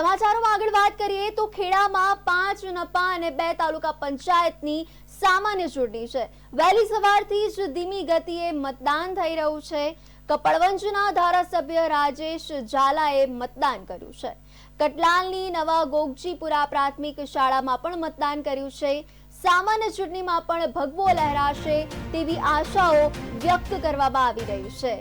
સમાચારોમાં આગળ વાત કરીએ તો ખેડામાં 5 નપા અને 2 તાલુકા પંચાયતની સામાન્ય ચૂંટણી છે। વહેલી સવારથી જ ધીમી ગતિએ મતદાન થઈ રહ્યું છે। કપડવંજના ધારાસભ્ય રાજેશ ઝાલાએ મતદાન કર્યું છે। કટલાલની નવા ગોગજીપુરા પ્રાથમિક શાળામાં પણ મતદાન કર્યું છે। સામાન્ય ચૂંટણીમાં પણ ભગવો લહેરાશે તેવી આશાઓ વ્યક્ત કરવામાં આવી રહી છે।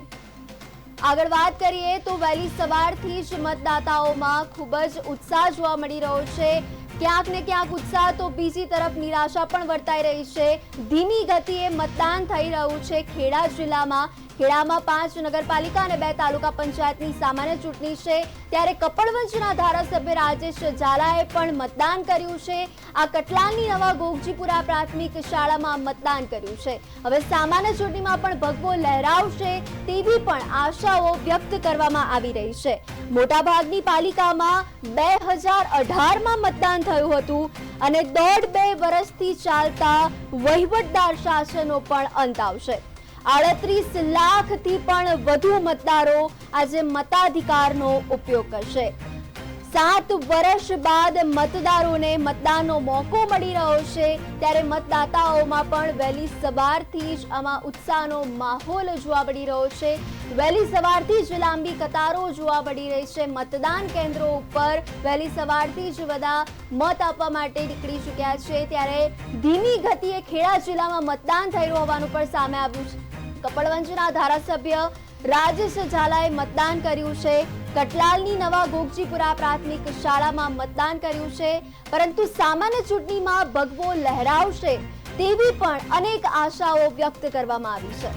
આગળ વાત કરીએ તો વહેલી સવારથી જ મતદાતાઓમાં ખૂબ જ ઉત્સાહ જોવા મળી રહ્યો છે। ક્યાંક ને ક્યાંક ઉત્સાહ તો બીજી તરફ નિરાશા પણ વર્તાઈ રહી છે। ધીમી ગતિએ મતદાન થઈ રહ્યું છે ખેડા જિલ્લામાં। ખેડામાં 5 નગરપાલિકા અને 2 તાલુકા પંચાયતની સામાન્ય ચૂંટણી છે, ત્યારે કપડવંજના ધારાસભ્ય રાજેશ ઝાલાએ પણ મતદાન કર્યું છે। આ કટલાલની નવા ગોગજીપુરા પ્રાથમિક શાળામાં મતદાન કર્યું છે। હવે સામાન્ય ચૂંટણીમાં પણ ભગવો લહેરાવશે તેવી પણ આશાઓ વ્યક્ત કરવામાં આવી રહી છે। મોટાભાગની પાલિકામાં 2018માં મતદાન થયું હતું અને 1.5-2 વર્ષથી ચાલતા વહીવટદાર શાસનનો પણ અંત આવશે। 38 લાખથી પણ વધુ મતદારો આજે મતાધિકારનો ઉપયોગ કરશે। 7 વર્ષ બાદ મતદારોને મતદાનનો મોકો મળી રહ્યો છે, ત્યારે મતદાતાઓમાં પણ વહેલી સવારથી જ આમાં ઉત્સાહનો માહોલ જોવા મળી રહ્યો છે। વહેલી સવારથી જ લાંબી કતારો જોવા મળી રહી છે। મતદાન કેન્દ્રો ઉપર વહેલી સવારથી જ બધા મત આપવા માટે નીકળી ચૂક્યા છે, ત્યારે ધીમી ગતિએ ખેડા જિલ્લામાં મતદાન થઈ રહ્યું હોવાનું પણ સામે આવ્યું છે। કપડવંજના ધારાસભ્ય રાજેશ ઝાલાએ મતદાન કર્યું છે। કટલાલની નવા ગોગજીપુરા પ્રાથમિક શાળામાં મતદાન કર્યું છે, પરંતુ સામાન્ય ચૂંટણીમાં ભગવો લહેરાવશે તેવી પણ અનેક આશાઓ વ્યક્ત કરવામાં આવી છે।